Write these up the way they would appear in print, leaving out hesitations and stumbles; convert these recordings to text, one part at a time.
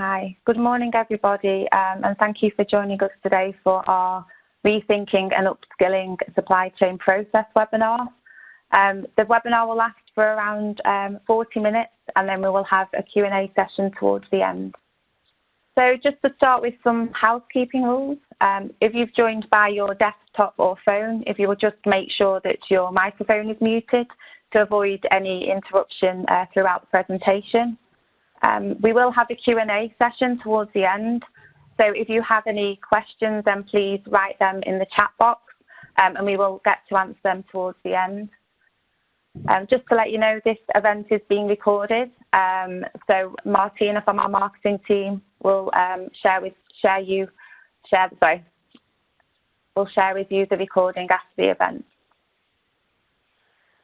Hi, good morning everybody, and thank you for joining us today for our Rethinking and Upskilling Supply Chain Process webinar. The webinar will last for around 40 minutes, and then we will have a Q&A session towards the end. So just to start with some housekeeping rules, if you've joined by your desktop or phone, if you will just make sure that your microphone is muted to avoid any interruption throughout the presentation. We will have a Q&A session towards the end, so if you have any questions, then please write them in the chat box, and we will get to answer them towards the end. Just to let you know, this event is being recorded, so Martina from our marketing team will share with you the recording after the event.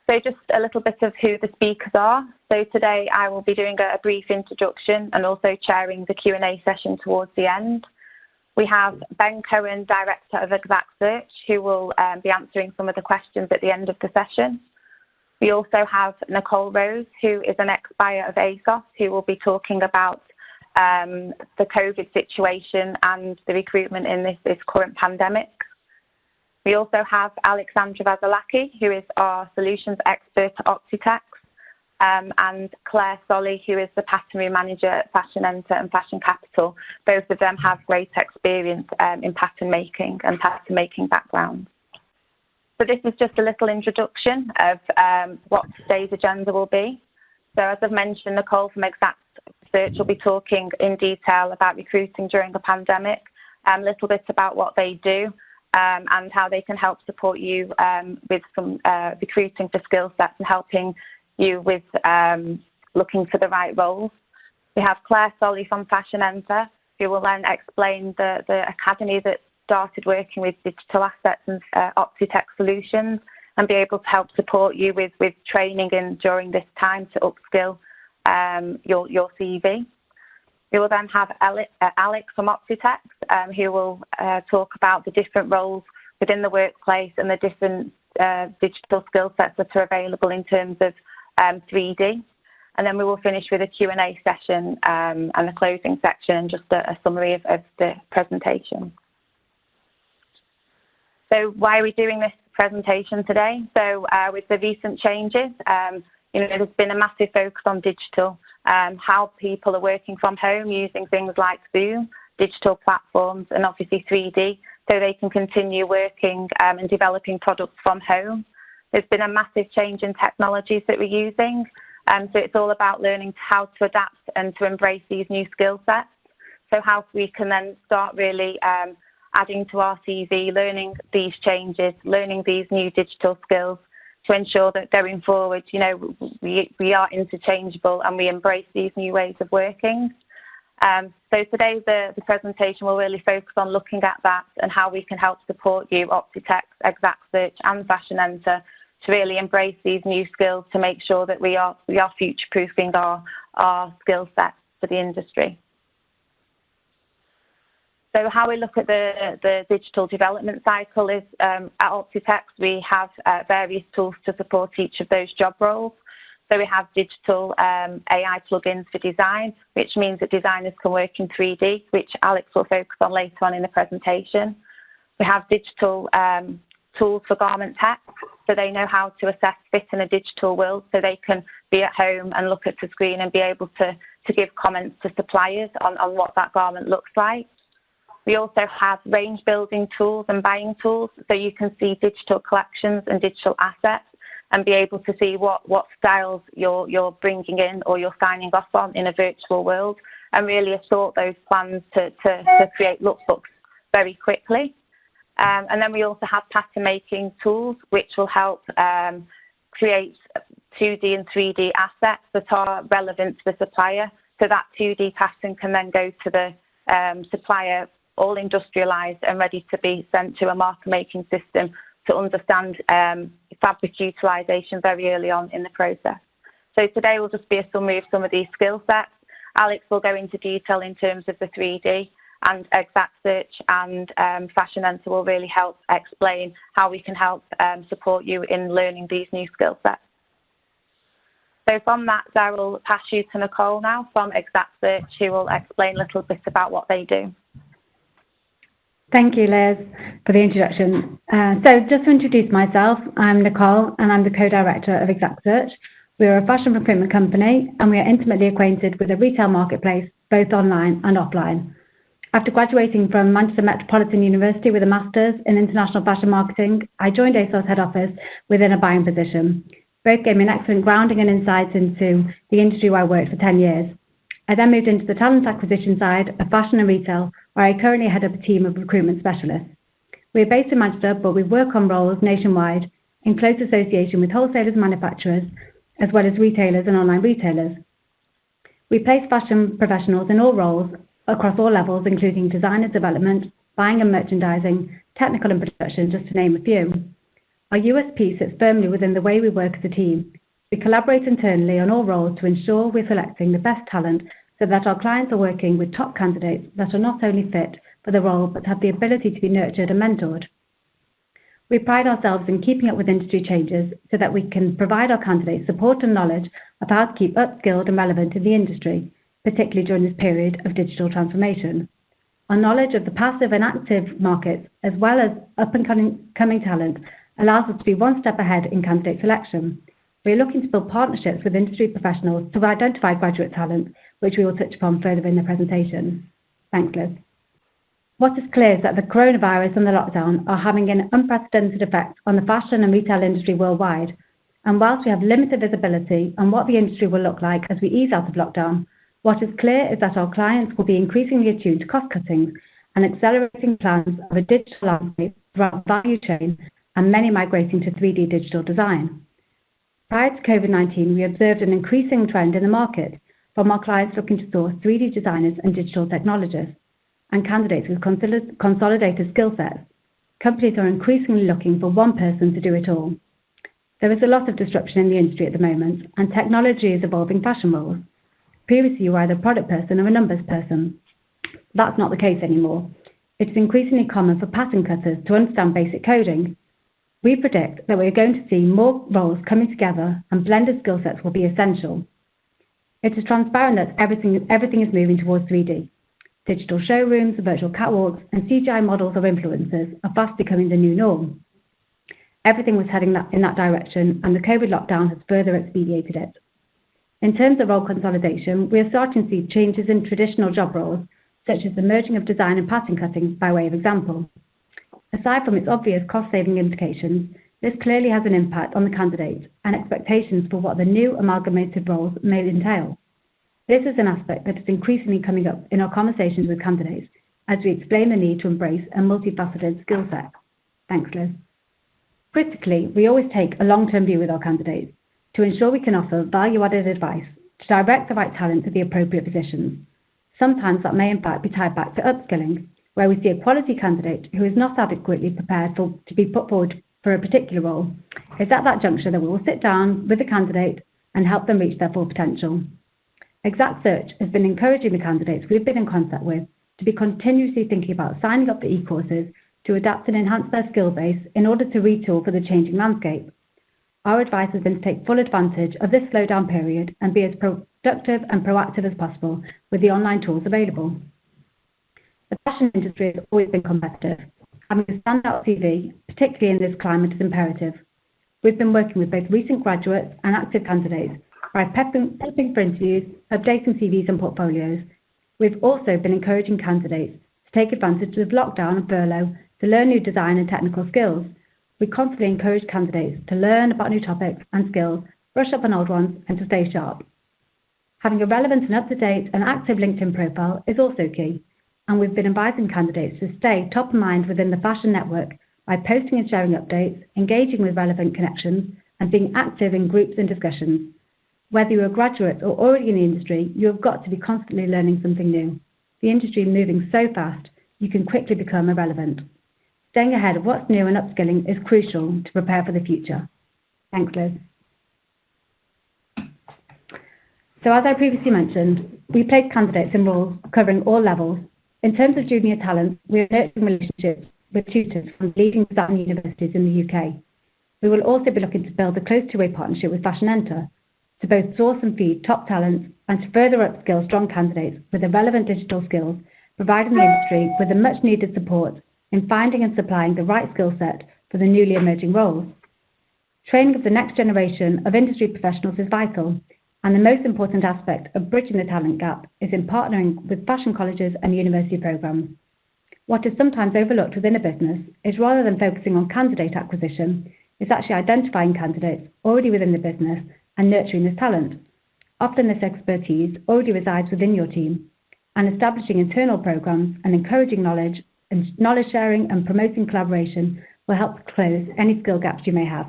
So just a little bit of who the speakers are. So today I will be doing a brief introduction and also chairing the Q&A session towards the end. We have Ben Cohen, Director of Exact Search, who will be answering some of the questions at the end of the session. We also have Nicole Rose, who is an ex-buyer of ASOS, who will be talking about the COVID situation and the recruitment in this current pandemic. We also have Alexandra Vasilaki, who is our solutions expert at Optitex, and Claire Solley, who is the pattern room manager at Fashion Enter and Fashion Capital. Both of them have great experience in pattern making and pattern making backgrounds. So this is just a little introduction of what today's agenda will be. So as I've mentioned, Nicole from Exact Search will be talking in detail about recruiting during the pandemic, a little bit about what they do, and how they can help support you with some recruiting for skill sets and helping you with looking for the right roles. We have Claire Solley from Fashion Enter, who will then explain the academy that started working with digital assets and Optitex solutions, and be able to help support you with training during this time to upskill your CV. We will then have Alex from Optitex, who will talk about the different roles within the workplace and the different digital skill sets that are available in terms of 3D. And then we will finish with a Q&A session and a closing section and just a summary of the presentation. So why are we doing this presentation today? So with the recent changes, there's been a massive focus on digital, how people are working from home using things like Zoom, digital platforms, and obviously 3D, so they can continue working and developing products from home. There's been a massive change in technologies that we're using, so it's all about learning how to adapt and to embrace these new skill sets. So how we can then start really adding to our CV, learning these changes, learning these new digital skills, to ensure that going forward, we are interchangeable and we embrace these new ways of working. So today the presentation will really focus on looking at that and how we can help support you, Optitex, Exact Search and Fashion Enter, to really embrace these new skills to make sure that we are future-proofing our skill sets for the industry. So how we look at the digital development cycle is at Optitex we have various tools to support each of those job roles. So we have digital AI plugins for design, which means that designers can work in 3D, which Alex will focus on later on in the presentation. We have digital tools for garment tech, so they know how to assess fit in a digital world, so they can be at home and look at the screen and be able to give comments to suppliers on what that garment looks like. We also have range building tools and buying tools, so you can see digital collections and digital assets and be able to see what styles you're bringing in or you're signing off on in a virtual world, and really assort those plans to create lookbooks very quickly. And then we also have pattern making tools which will help create 2D and 3D assets that are relevant to the supplier. So that 2D pattern can then go to the supplier all industrialised and ready to be sent to a marker making system to understand fabric utilisation very early on in the process. So today will just be a summary of some of these skill sets. Alex will go into detail in terms of the 3D, and Exact Search and Fashion Enter will really help explain how we can help support you in learning these new skill sets. So from that, I will pass you to Nicole now from Exact Search, who will explain a little bit about what they do. Thank you, Liz, for the introduction. So just to introduce myself, I'm Nicole and I'm the co-director of Exact Search. We're a fashion recruitment company and we are intimately acquainted with the retail marketplace, both online and offline. After graduating from Manchester Metropolitan University with a Master's in International Fashion Marketing, I joined ASOS head office within a buying position. Both gave me an excellent grounding and insights into the industry where I worked for 10 years. I then moved into the talent acquisition side of fashion and retail, where I currently head up a team of recruitment specialists. We are based in Manchester, but we work on roles nationwide in close association with wholesalers and manufacturers, as well as retailers and online retailers. We place fashion professionals in all roles across all levels, including designer development, buying and merchandising, technical and production, just to name a few. Our USP sits firmly within the way we work as a team. We collaborate internally on all roles to ensure we're selecting the best talent so that our clients are working with top candidates that are not only fit for the role but have the ability to be nurtured and mentored. We pride ourselves in keeping up with industry changes so that we can provide our candidates support and knowledge of how to keep upskilled and relevant in the industry, particularly during this period of digital transformation. Our knowledge of the passive and active markets, as well as up-and-coming talent, allows us to be one step ahead in candidate selection. We are looking to build partnerships with industry professionals to identify graduate talent, which we will touch upon further in the presentation. Thanks, Liz. What is clear is that the coronavirus and the lockdown are having an unprecedented effect on the fashion and retail industry worldwide. And whilst we have limited visibility on what the industry will look like as we ease out of lockdown, what is clear is that our clients will be increasingly attuned to cost-cutting and accelerating plans of a digital landscape throughout the value chain and many migrating to 3D digital design. Prior to COVID-19, we observed an increasing trend in the market from our clients looking to source 3D designers and digital technologists and candidates with consolidated skill sets. Companies are increasingly looking for one person to do it all. There is a lot of disruption in the industry at the moment, and technology is evolving fashion roles. Previously, you were either a product person or a numbers person. That's not the case anymore. It is increasingly common for pattern cutters to understand basic coding. We predict that we are going to see more roles coming together and blended skill sets will be essential. It is transparent that everything is moving towards 3D. Digital showrooms, virtual catwalks, and CGI models of influencers are fast becoming the new norm. Everything was heading in that direction, and the COVID lockdown has further expedited it. In terms of role consolidation, we are starting to see changes in traditional job roles, such as the merging of design and pattern cutting, by way of example. Aside from its obvious cost-saving implications, this clearly has an impact on the candidates and expectations for what the new amalgamated roles may entail. This is an aspect that is increasingly coming up in our conversations with candidates as we explain the need to embrace a multifaceted skill set. Thanks, Liz. Critically, we always take a long-term view with our candidates to ensure we can offer value-added advice to direct the right talent to the appropriate positions. Sometimes that may in fact be tied back to upskilling, where we see a quality candidate who is not adequately prepared to be put forward for a particular role. It's at that juncture that we will sit down with the candidate and help them reach their full potential. Exact Search has been encouraging the candidates we've been in contact with to be continuously thinking about signing up for e-courses to adapt and enhance their skill base in order to retool for the changing landscape. Our advice has been to take full advantage of this slowdown period and be as productive and proactive as possible with the online tools available. The fashion industry has always been competitive. Having a standout CV, particularly in this climate, is imperative. We've been working with both recent graduates and active candidates by prepping for interviews, updating CVs and portfolios. We've also been encouraging candidates to take advantage of lockdown and furlough to learn new design and technical skills. We constantly encourage candidates to learn about new topics and skills, brush up on old ones, and to stay sharp. Having a relevant and up-to-date and active LinkedIn profile is also key, and we've been advising candidates to stay top of mind within the fashion network by posting and sharing updates, engaging with relevant connections, and being active in groups and discussions. Whether you're a graduate or already in the industry, you have got to be constantly learning something new. The industry is moving so fast, you can quickly become irrelevant. Staying ahead of what's new and upskilling is crucial to prepare for the future. Thanks, Liz. So as I previously mentioned, we place candidates in roles covering all levels. In terms of junior talent, we are nurturing relationships with tutors from leading design universities in the UK. We will also be looking to build a close two-way partnership with Fashion Enter. to both source and feed top talents and to further upskill strong candidates with the relevant digital skills, providing the industry with the much needed support in finding and supplying the right skill set for the newly emerging roles. Training of the next generation of industry professionals is vital, and the most important aspect of bridging the talent gap is in partnering with fashion colleges and university programs. What is sometimes overlooked within a business is, rather than focusing on candidate acquisition, is actually identifying candidates already within the business and nurturing this talent. Often this expertise already resides within your team, and establishing internal programs and encouraging knowledge sharing and promoting collaboration will help close any skill gaps you may have.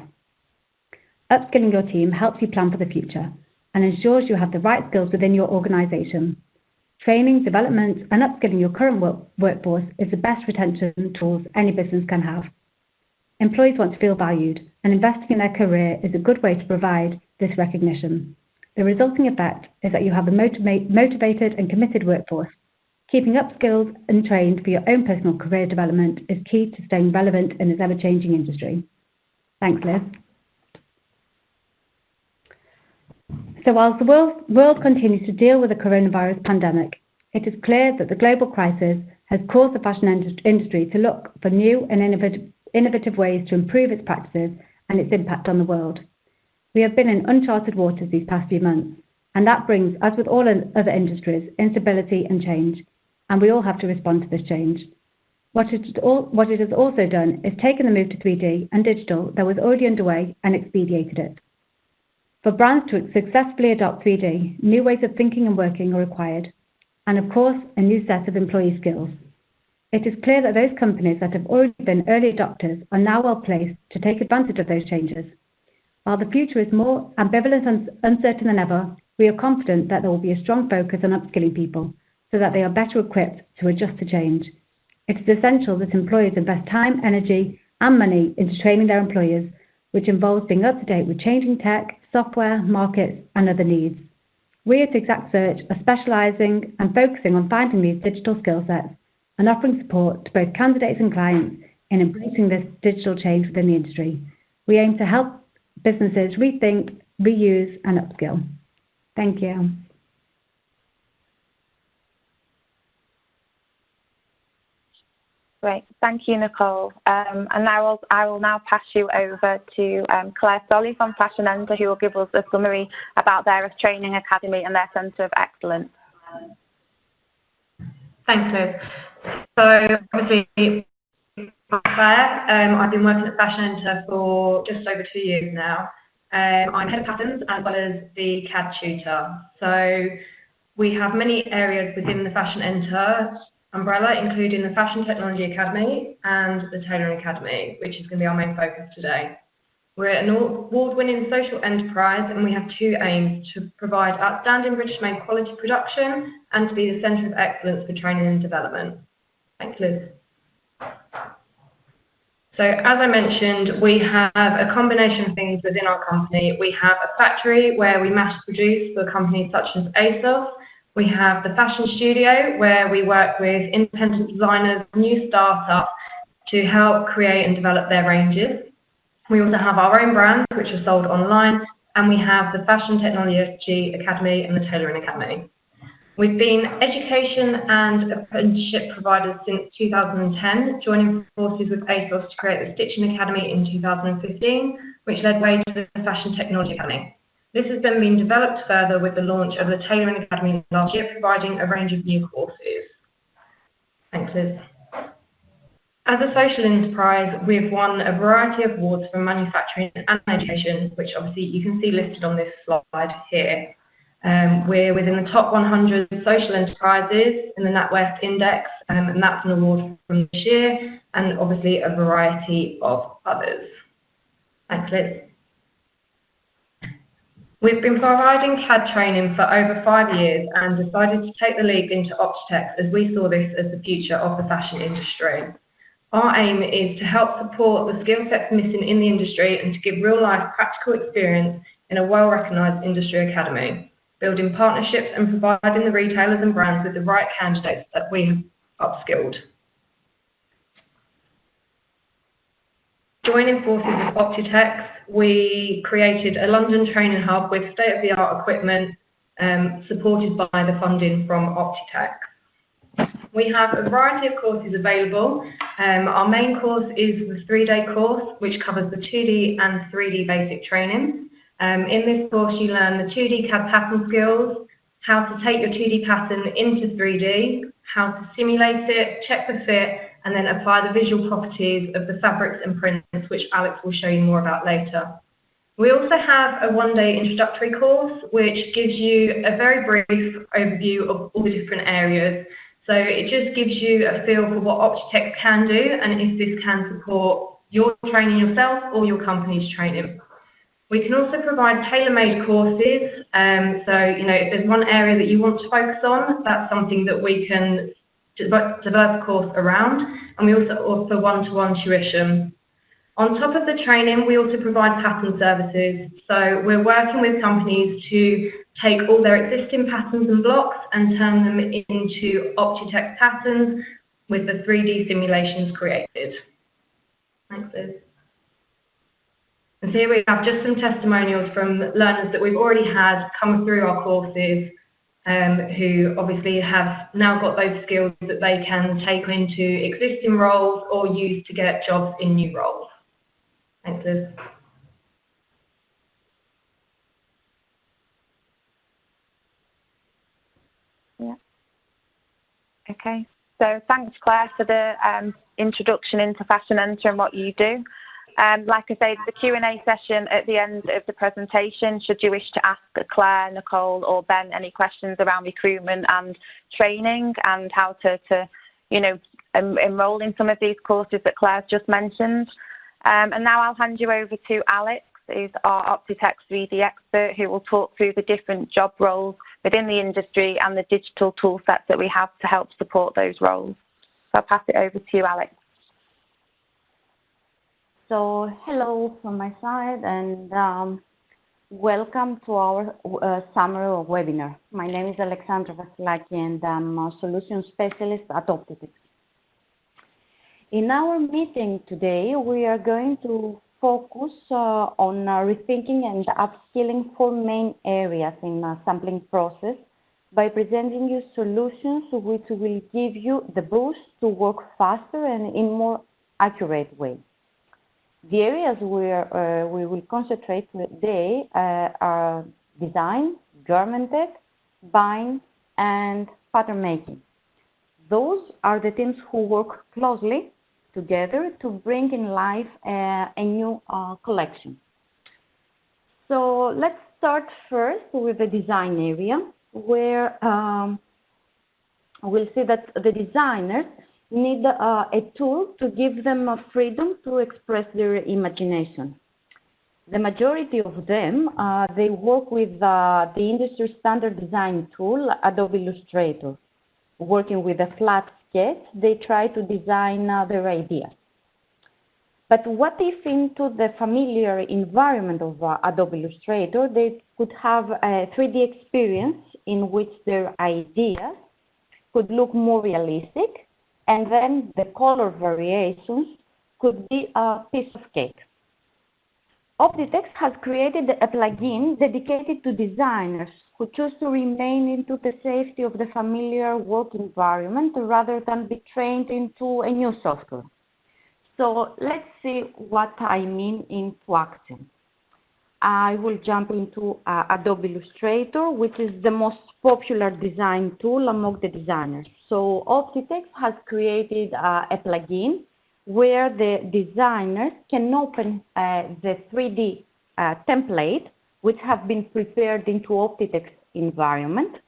Upskilling your team helps you plan for the future and ensures you have the right skills within your organisation. Training, development and upskilling your current workforce is the best retention tools any business can have. Employees want to feel valued, and investing in their career is a good way to provide this recognition. The resulting effect is that you have a motivated and committed workforce. Keeping upskilled and trained for your own personal career development is key to staying relevant in this ever-changing industry. Thanks, Liz. So whilst the world continues to deal with the coronavirus pandemic, it is clear that the global crisis has caused the fashion industry to look for new and innovative ways to improve its practices and its impact on the world. We have been in uncharted waters these past few months, and that brings, as with all other industries, instability and change, and we all have to respond to this change. What it has also done is taken the move to 3D and digital that was already underway and expedited it. For brands to successfully adopt 3D, new ways of thinking and working are required, and of course, a new set of employee skills. It is clear that those companies that have already been early adopters are now well placed to take advantage of those changes. While the future is more ambivalent and uncertain than ever, we are confident that there will be a strong focus on upskilling people so that they are better equipped to adjust to change. It is essential that employers invest time, energy, and money into training their employees, which involves being up to date with changing tech, software, markets, and other needs. We at Exact Search are specialising and focusing on finding these digital skill sets and offering support to both candidates and clients in embracing this digital change within the industry. We aim to help businesses rethink, reuse, and upskill. Thank you. Great, thank you, Nicole. And now I will now pass you over to Claire Solley from Fashion Enter, who will give us a summary about their training academy and their Centre of Excellence. Thanks, Liz. So obviously, Claire, I've been working at Fashion Enter for just over 2 years now. I'm head of patterns as well as the CAD tutor. So we have many areas within the Fashion Enter umbrella, including the Fashion Technology Academy and the Tailoring Academy, which is going to be our main focus today. We're an award-winning social enterprise, and we have 2 aims: to provide outstanding British-made quality production and to be the centre of excellence for training and development. Thanks, Liz. So as I mentioned, we have a combination of things within our company. We have a factory where we mass produce for companies such as ASOS. We have the fashion studio where we work with independent designers, new startups to help create and develop their ranges. We also have our own brands which are sold online, and we have the Fashion Technology Academy and the Tailoring Academy. We've been education and apprenticeship providers since 2010, joining forces with ASOS to create the Stitching Academy in 2015, which led way to the Fashion Technology Academy. This has then been developed further with the launch of the Tailoring Academy last year, providing a range of new courses. Thanks, Liz. As a social enterprise, we've won a variety of awards from manufacturing and education, which obviously you can see listed on this slide here. We're within the top 100 social enterprises in the NatWest Index, and that's an award from this year, and obviously a variety of others. Thanks, Liz. We've been providing CAD training for over 5 years and decided to take the leap into Optitex as we saw this as the future of the fashion industry. Our aim is to help support the skill sets missing in the industry and to give real-life practical experience in a well-recognised industry academy, building partnerships and providing the retailers and brands with the right candidates that we have upskilled. joining forces with Optitex, we created a London training hub with state-of-the-art equipment supported by the funding from Optitex. We have a variety of courses available. Our main course is the 3-day course, which covers the 2D and 3D basic training. In this course, you learn the 2D CAD pattern skills, how to take your 2D pattern into 3D, how to simulate it, check the fit, and then apply the visual properties of the fabrics and prints, which Alex will show you more about later. We also have a 1-day introductory course, which gives you a very brief overview of all the different areas. So it just gives you a feel for what Optitex can do and if this can support your training yourself or your company's training. We can also provide tailor-made courses. So, if there's one area that you want to focus on, that's something that we can develop a course around. And we also offer one-to-one tuition. On top of the training, we also provide pattern services. So we're working with companies to take all their existing patterns and blocks and turn them into Optitex patterns with the 3D simulations created. Thanks, Liz. And so here we have just some testimonials from learners that we've already had come through our courses who obviously have now got those skills that they can take into existing roles or use to get jobs in new roles. Thanks, Liz. Yeah. Okay. So thanks, Claire, for the introduction into Fashion Enter and what you do. Like I say, the Q&A session at the end of the presentation, should you wish to ask Claire, Nicole or Ben any questions around recruitment and training and how to enroll in some of these courses that Claire's just mentioned. And now I'll hand you over to Alex, who's our Optitex 3D expert, who will talk through the different job roles within the industry and the digital tool sets that we have to help support those roles. So I'll pass it over to you, Alex. So hello from my side and welcome to our summer webinar. My name is Alexandra Vasilaki and I'm a solution specialist at Optitex. In our meeting today, we are going to focus on rethinking and upskilling 4 main areas in the sampling process by presenting you solutions which will give you the boost to work faster and in more accurate way. The areas where we will concentrate today are design, garment tech, buying, and pattern making. Those are the teams who work closely together to bring in life a new collection. So let's start first with the design area, where we'll see that the designers need a tool to give them freedom to express their imagination. The majority of them, they work with the industry standard design tool, Adobe Illustrator. Working with a flat sketch, they try to design their ideas. But what if into the familiar environment of Adobe Illustrator, they could have a 3D experience in which their ideas could look more realistic, and then the color variations could be a piece of cake. Optitex has created a plugin dedicated to designers who choose to remain into the safety of the familiar work environment rather than be trained into a new software. So let's see what I mean into action. I will jump into Adobe Illustrator, which is the most popular design tool among the designers. So Optitex has created a plugin where the designers can open the 3D template, which have been prepared into Optitex environment.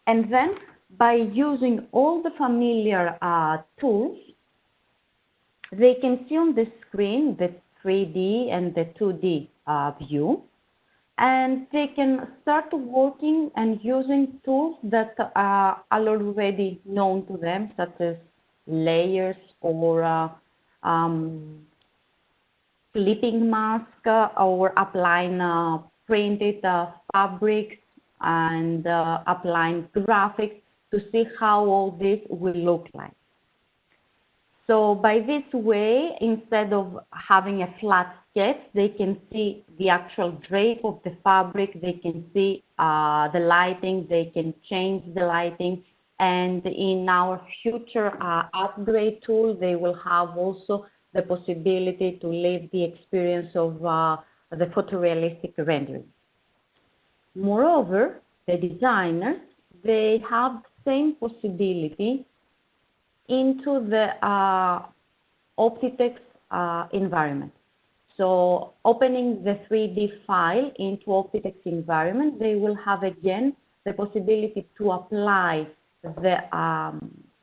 And then by using all the familiar tools, they can see on the screen the 3D and the 2D view, and they can start working and using tools that are already known to them, such as layers or flipping mask or applying printed fabrics and applying graphics to see how all this will look like. So by this way, instead of having a flat sketch, they can see the actual drape of the fabric, they can see the lighting, they can change the lighting, and in our future upgrade tool, they will have also the possibility to live the experience of the photorealistic rendering. Moreover, the designers, they have the same possibility into the Optitex environment. So opening the 3D file into Optitex environment, they will have again the possibility to apply the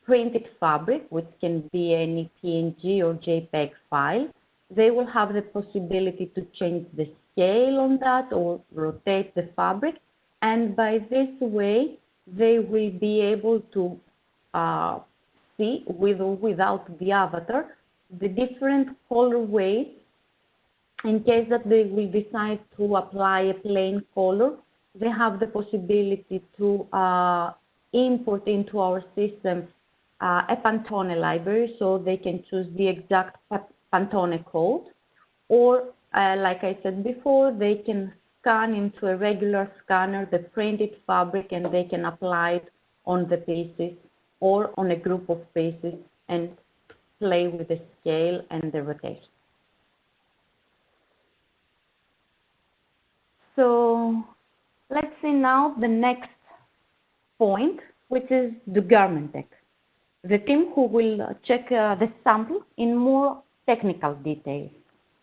printed fabric, which can be any PNG or JPEG file. They will have the possibility to change the scale on that or rotate the fabric, and by this way they will be able to see, with or without the avatar, the different colorways in case that they will decide to apply a plain color. They have the possibility to import into our system a Pantone library, so they can choose the exact Pantone code, or like I said before, they can scan into a regular scanner the printed fabric and they can apply it on the pieces or on a group of pieces and play with the scale and the rotation. So let's see now the next point, which is the garment tech. The team who will check the sample in more technical details,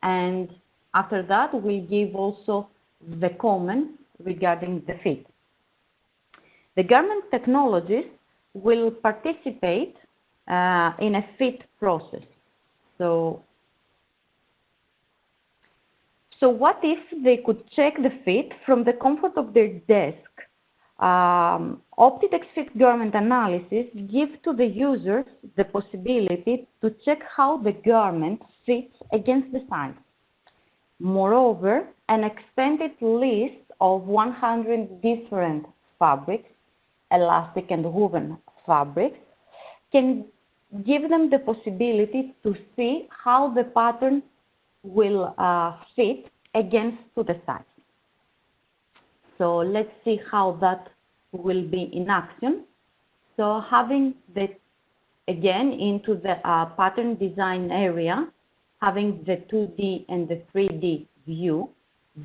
and after that we'll give also the comments regarding the fit. The garment technologists will participate in a fit process. So what if they could check the fit from the comfort of their desk? Optitex fit garment analysis gives to the users the possibility to check how the garment fits against the size. Moreover, an extended list of 100 different fabrics, elastic and woven fabrics, can give them the possibility to see how the pattern will fit against to the size. So let's see how that will be in action. So having the, again, into the pattern design area, having the 2D and the 3D view,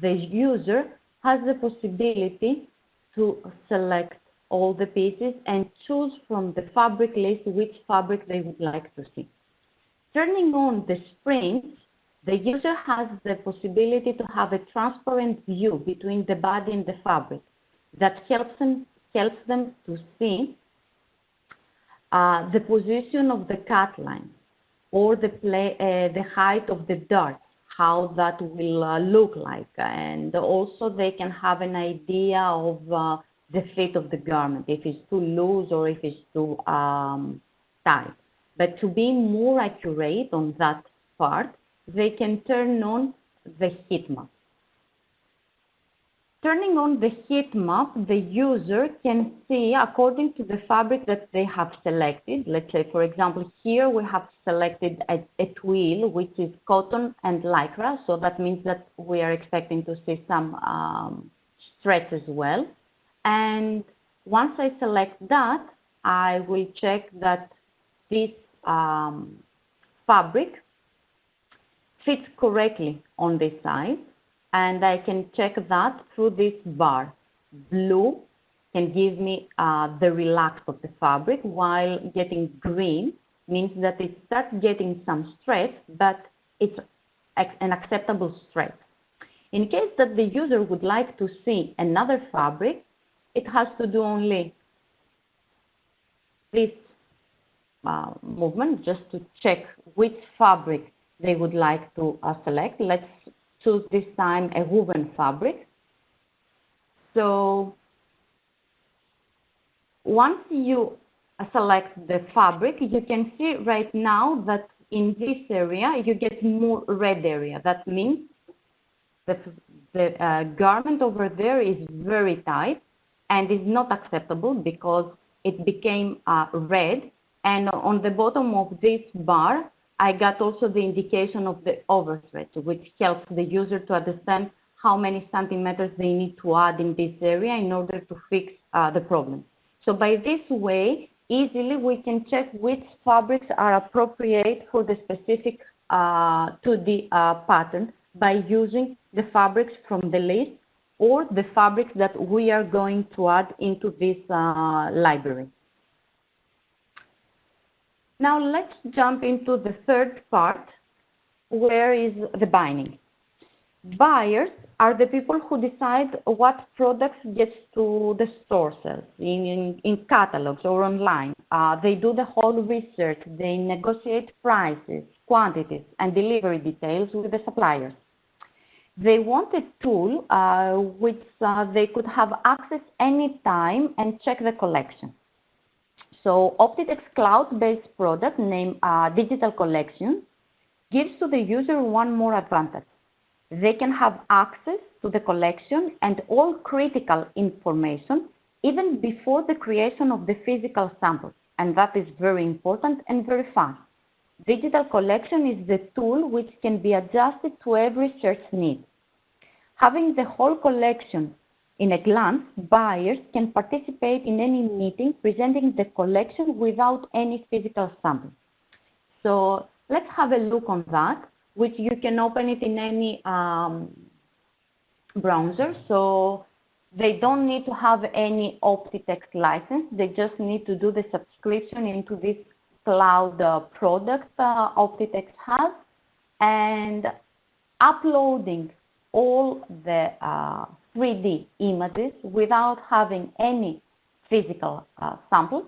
the user has the possibility to select all the pieces and choose from the fabric list which fabric they would like to see. Turning on the springs, the user has the possibility to have a transparent view between the body and the fabric that helps them to see the position of the cut line or the height of the dart, how that will look like. And also they can have an idea of the fit of the garment, if it's too loose or if it's too tight. But to be more accurate on that part, they can turn on the heat map. Turning on the heat map, the user can see according to the fabric that they have selected. Let's say, for example, here we have selected a twill, which is cotton and lycra. So that means that we are expecting to see some stretch as well. And once I select that, I will check that this fabric fits correctly on this side, and I can check that through this bar. Blue can give me the relaxed of the fabric, while getting green means that it starts getting some stretch, but it's an acceptable stretch. In case that the user would like to see another fabric, it has to do only this movement just to check which fabric they would like to select. Let's choose this time a woven fabric. So once you select the fabric, you can see right now that in this area you get more red area. That means that the garment over there is very tight and is not acceptable because it became red And on the bottom of this bar, I got also the indication of the overstretch, which helps the user to understand how many centimeters they need to add in this area in order to fix the problem. So by this way, easily we can check which fabrics are appropriate for the specific 2D pattern by using the fabrics from the list or the fabrics that we are going to add into this library. Now let's jump into the third part, where is the buying. Buyers are the people who decide what products get to the store shelves in catalogs or online. They do the whole research, they negotiate prices, quantities, and delivery details with the suppliers. They want a tool which they could have access anytime and check the collection. So Optitex cloud-based product named Digital Collection gives to the user one more advantage. They can have access to the collection and all critical information even before the creation of the physical sample, and that is very important and very fast. Digital Collection is the tool which can be adjusted to every search need. Having the whole collection in a glance, buyers can participate in any meeting presenting the collection without any physical sample. So let's have a look on that, which you can open it in any browser. So they don't need to have any Optitex license. They just need to do the subscription into this cloud product Optitex has, and uploading all the 3D images without having any physical sample.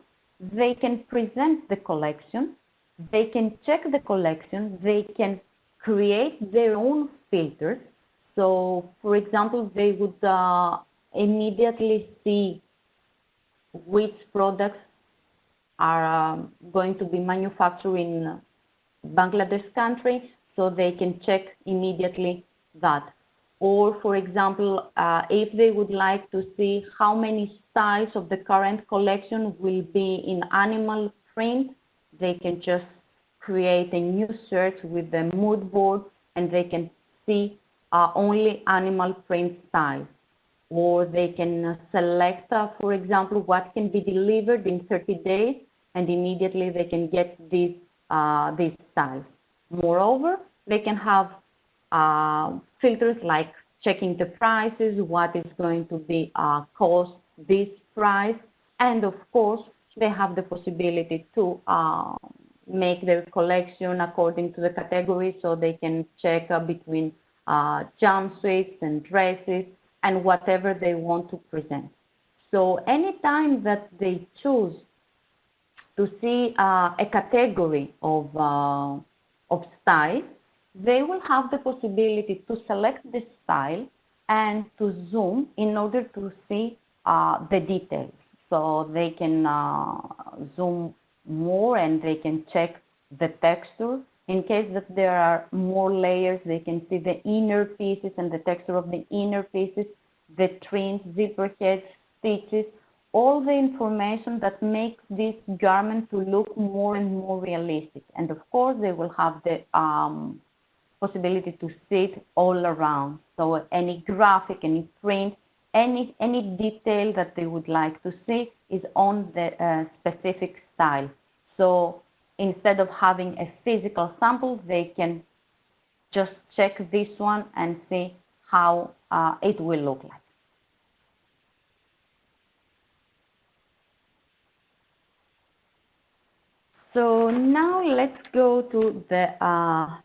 They can present the collection, they can check the collection, they can create their own filters. So, for example, they would immediately see which products are going to be manufactured in Bangladesh country, so they can check immediately that. Or, for example, if they would like to see how many styles of the current collection will be in animal print, they can just create a new search with the mood board and they can see only animal print styles. Or they can select, for example, what can be delivered in 30 days, and immediately they can get these styles. Moreover, they can have filters like checking the prices, what is going to be cost this price, and of course they have the possibility to make their collection according to the category, so they can check between jumpsuits and dresses and whatever they want to present. So anytime that they choose to see a category of style, they will have the possibility to select the style and to zoom in order to see the details. So they can zoom more and they can check the texture. In case that there are more layers, they can see the inner pieces and the texture of the inner pieces, the trims, zipper heads, stitches, all the information that makes this garment to look more and more realistic. And of course, they will have the possibility to see it all around. So any graphic, any print, any detail that they would like to see is on the specific style. So instead of having a physical sample, they can just check this one and see how it will look like. So now let's go to the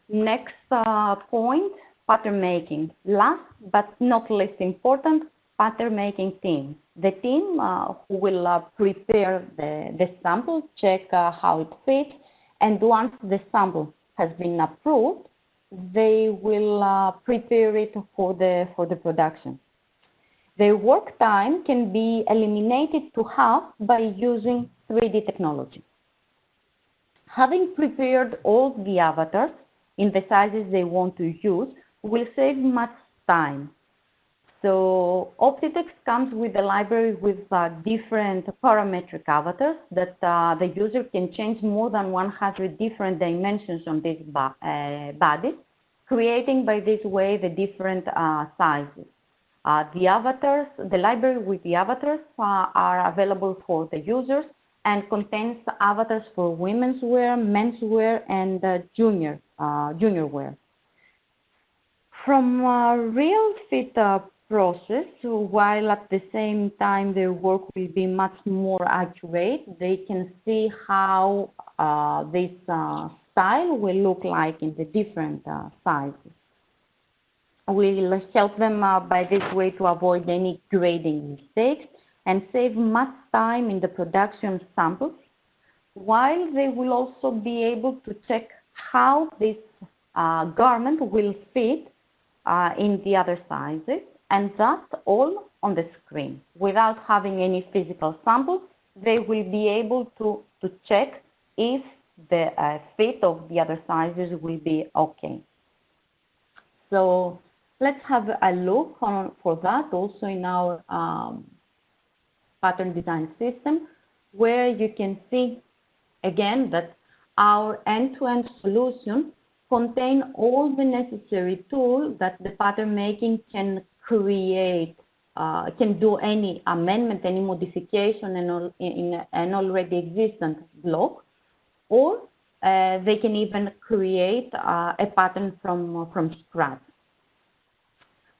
next point, pattern making. Last but not least important, pattern making team. The team who will prepare the sample, check how it fits, and once the sample has been approved, they will prepare it for the production. Their work time can be eliminated to half by using 3D technology. Having prepared all the avatars in the sizes they want to use will save much time. So Optitex comes with a library with different parametric avatars that the user can change more than 100 different dimensions on this body, creating by this way the different sizes. The library with the avatars are available for the users and contains avatars for women's wear, men's wear, and junior wear. From a real fit process, while at the same time their work will be much more accurate, they can see how this style will look like in the different sizes. We'll help them by this way to avoid any grading mistakes and save much time in the production samples, while they will also be able to check how this garment will fit in the other sizes, and that's all on the screen. Without having any physical samples, they will be able to check if the fit of the other sizes will be okay. So let's have a look for that also in our pattern design system, where you can see again that our end-to-end solution contain all the necessary tools that the pattern making can create, can do any amendment, any modification in an already existent block, or they can even create a pattern from scratch.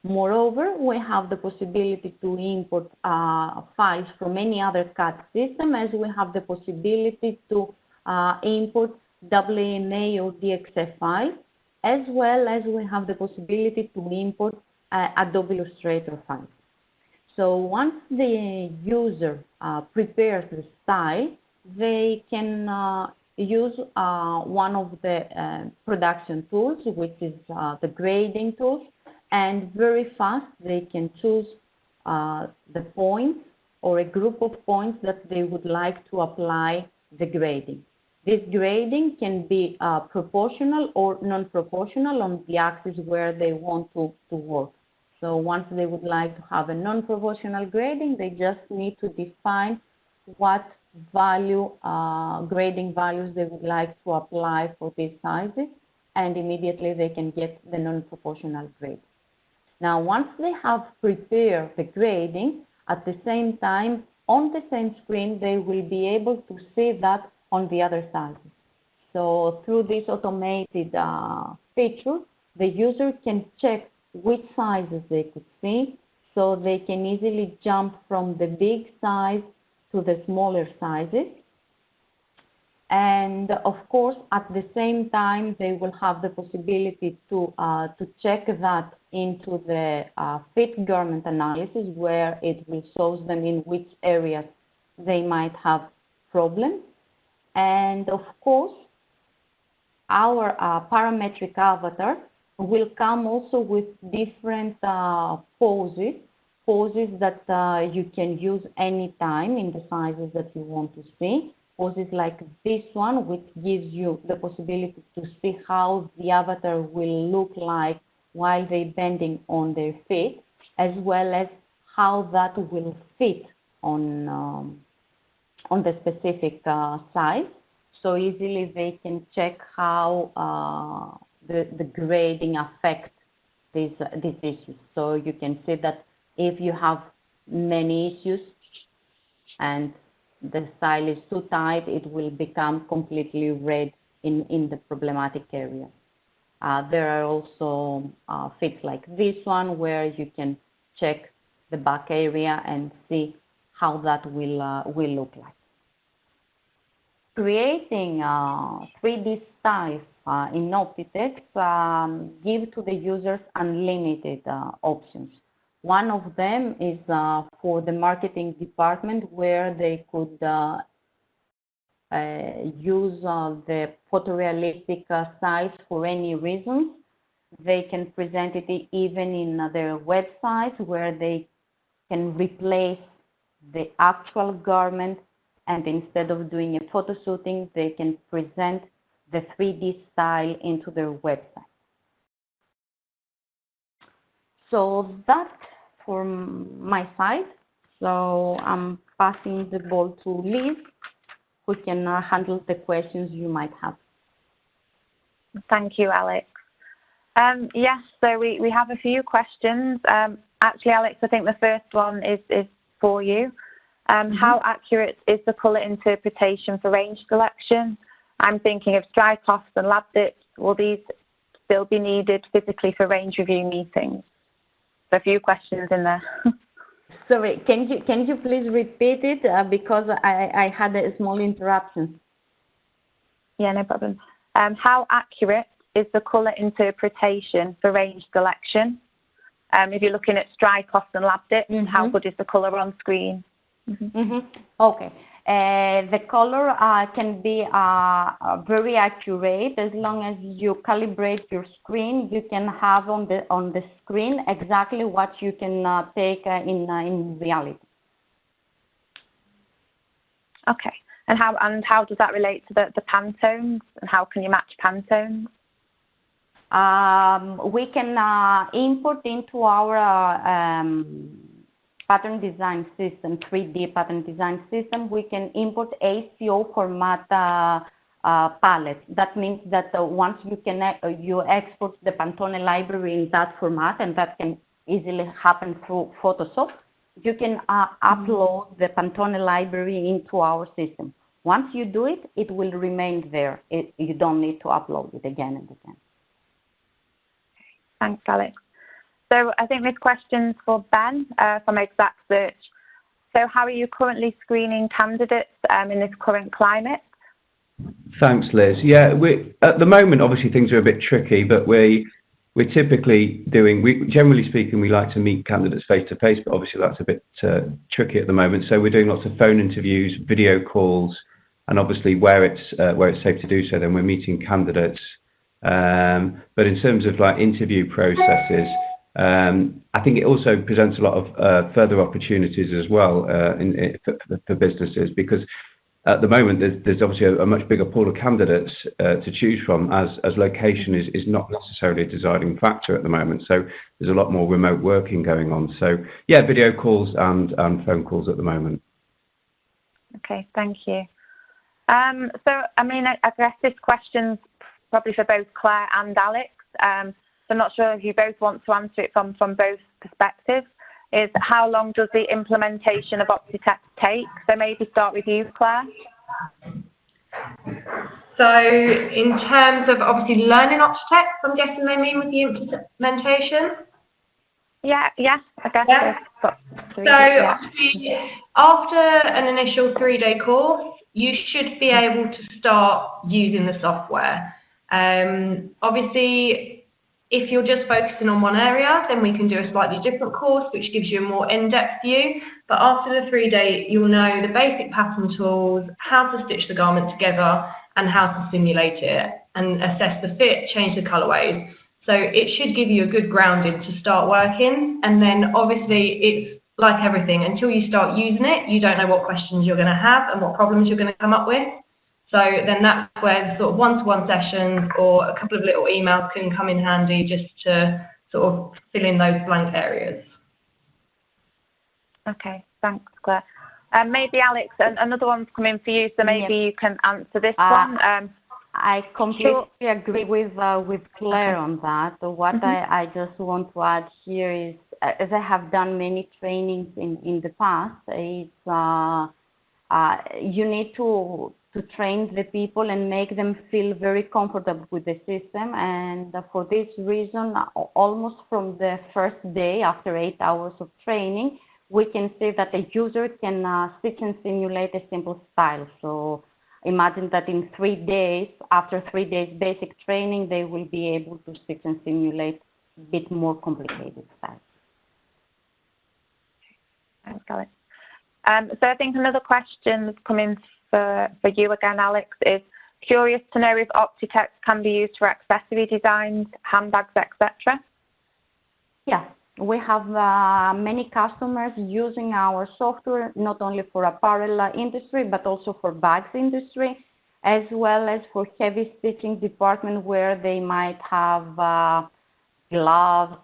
Moreover, we have the possibility to import files from any other CAD system, as we have the possibility to import WMA or DXF files, as well as we have the possibility to import Adobe Illustrator files. So once the user prepares the style, they can use one of the production tools, which is the grading tools, and very fast they can choose the points or a group of points that they would like to apply the grading. This grading can be proportional or non-proportional on the axis where they want to work. So once they would like to have a non-proportional grading, they just need to define what value, grading values they would like to apply for these sizes, and immediately they can get the non-proportional grade. Now, once they have prepared the grading, at the same time, on the same screen, they will be able to see that on the other sizes. So through this automated feature, the user can check which sizes they could see, so they can easily jump from the big size to the smaller sizes. And of course, at the same time, they will have the possibility to check that into the fit garment analysis, where it will show them in which areas they might have problems. And of course, our parametric avatar will come also with different poses that you can use anytime in the sizes that you want to see. Poses like this one, which gives you the possibility to see how the avatar will look like while they're bending on their feet, as well as how that will fit on the specific size. So easily they can check how the grading affects these issues. So you can see that if you have many issues and the style is too tight, it will become completely red in the problematic area. There are also fits like this one, where you can check the back area and see how that will look like. Creating 3D styles in Optitex give to the users unlimited options. One of them is for the marketing department, where they could use the photorealistic styles for any reasons. They can present it even in their websites, where they can replace the actual garment, and instead of doing a photo shooting, they can present the 3D style into their website. So that from my side. So I'm passing the ball to Liz, who can handle the questions you might have. Thank you, Alex. Yes, so we have a few questions. Actually, Alex, I think the first one is for you. How accurate is the colour interpretation for range selection? I'm thinking of dry cloths and lab dips. Will these still be needed physically for range review meetings? So a few questions in there. Sorry, can you please repeat it because I had a small interruption. Yeah, no problem. How accurate is the colour interpretation for range selection? If you're looking at dry cloths and lab dips, how good is the colour on screen? Okay. The color can be very accurate as long as you calibrate your screen. You can have on the screen exactly what you can take in reality. Okay. And how does that relate to the Pantones? And how can you match Pantones? We can import into our pattern design system, 3D pattern design system, we can import ACO format palette. That means that once you export the Pantone library in that format, and that can easily happen through Photoshop, you can upload the Pantone library into our system. Once you do it, it will remain there. You don't need to upload it again and again. Thanks, Alex. So I think this question's for Ben from Exact Search. So how are you currently screening candidates in this current climate? Thanks, Liz. Yeah, at the moment, obviously things are a bit tricky, but we're typically generally speaking, we like to meet candidates face to face, but obviously that's a bit tricky at the moment. So we're doing lots of phone interviews, video calls, and obviously where it's safe to do so, then we're meeting candidates. But in terms of like interview processes, I think it also presents a lot of further opportunities as well for businesses, because at the moment there's obviously a much bigger pool of candidates to choose from, as location is not necessarily a deciding factor at the moment. So there's a lot more remote working going on. So yeah, video calls and phone calls at the moment. Okay, thank you. So I mean, I guess this question's probably for both Claire and Alex. I'm not sure if you both want to answer it from both perspectives. Is how long does the implementation of Optitex take? So maybe start with you, Claire. So in terms of obviously learning Optitex, I'm guessing they mean with the implementation? Yeah, I guess. Yeah. So obviously after an initial 3-day course, you should be able to start using the software. Obviously, if you're just focusing on one area, then we can do a slightly different course, which gives you a more in-depth view. But after the 3-day, you'll know the basic pattern tools, how to stitch the garment together, and how to simulate it, and assess the fit, change the colorways. So it should give you a good grounding to start working. And then obviously it's like everything, until you start using it, you don't know what questions you're going to have and what problems you're going to come up with. So then that's where the sort of one-to-one sessions or a couple of little emails can come in handy, just to sort of fill in those blank areas. Okay, thanks, Claire. Maybe Alex, another one's coming for you, so maybe you can answer this one. I completely agree with Claire on that. What I just want to add here is, as I have done many trainings in the past, you need to train the people and make them feel very comfortable with the system. And for this reason, almost from the first day, after 8 hours of training, we can say that a user can stitch and simulate a simple style. So imagine that in 3 days, after 3 days basic training, they will be able to stitch and simulate a bit more complicated styles. Thanks, Alex. So I think another question that's coming for you again, Alex, is curious to know if Optitex can be used for accessory designs, handbags, etc. Yeah, we have many customers using our software, not only for apparel industry, but also for bags industry, as well as for heavy stitching department, where they might have gloves,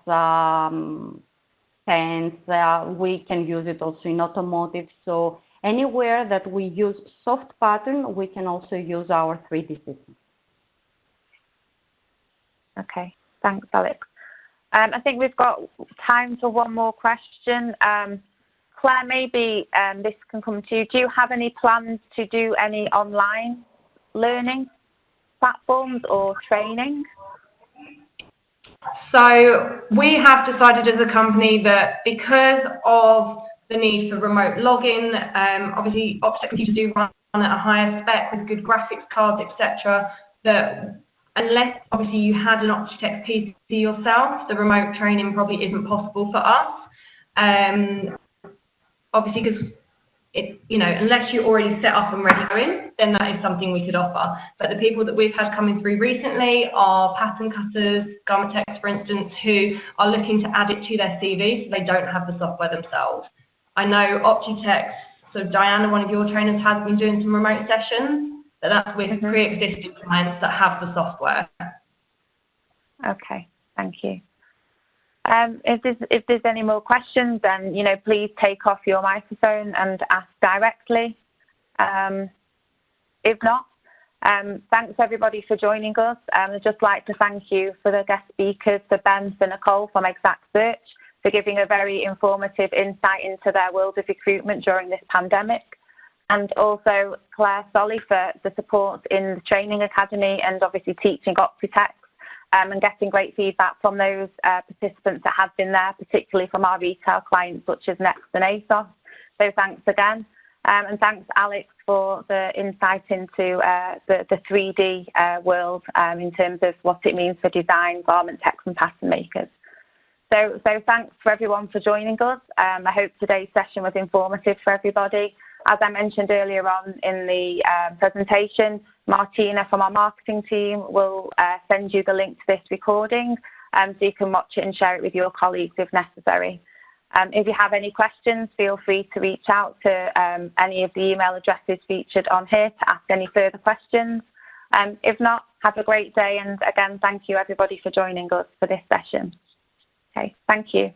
pens. We can use it also in automotive. So anywhere that we use soft pattern, we can also use our 3D system. Okay, thanks, Alex. I think we've got time for one more question. Claire, maybe this can come to you. Do you have any plans to do any online learning platforms or training? So we have decided as a company that because of the need for remote login, obviously Optitex computers do run at a higher spec with good graphics cards, etc., that unless obviously you had an Optitex PC yourself, the remote training probably isn't possible for us. Obviously, because unless you're already set up and ready to go in, then that is something we could offer. But the people that we've had coming through recently are pattern cutters, garment techs, for instance, who are looking to add it to their CV so they don't have the software themselves. I know Optitex, so Diana, one of your trainers, has been doing some remote sessions, but that's with pre-existing clients that have the software. Okay, thank you. If there's any more questions, then please take off your microphone and ask directly. If not, thanks everybody for joining us. I'd just like to thank you for the guest speakers, for Ben, for Nicole from Exact Search, for giving a very informative insight into their world of recruitment during this pandemic, and also Claire, Solley for the support in the training academy and obviously teaching Optitex. And getting great feedback from those participants that have been there, particularly from our retail clients such as Next and ASOS. So thanks again. And thanks, Alex, for the insight into the 3D world in terms of what it means for design, garment techs and pattern makers. So thanks for everyone for joining us. I hope today's session was informative for everybody. As I mentioned earlier on in the presentation, Martina from our marketing team will send you the link to this recording so you can watch it and share it with your colleagues if necessary. If you have any questions, feel free to reach out to any of the email addresses featured on here to ask any further questions. If not, have a great day, and again, thank you everybody for joining us for this session. Okay, thank you.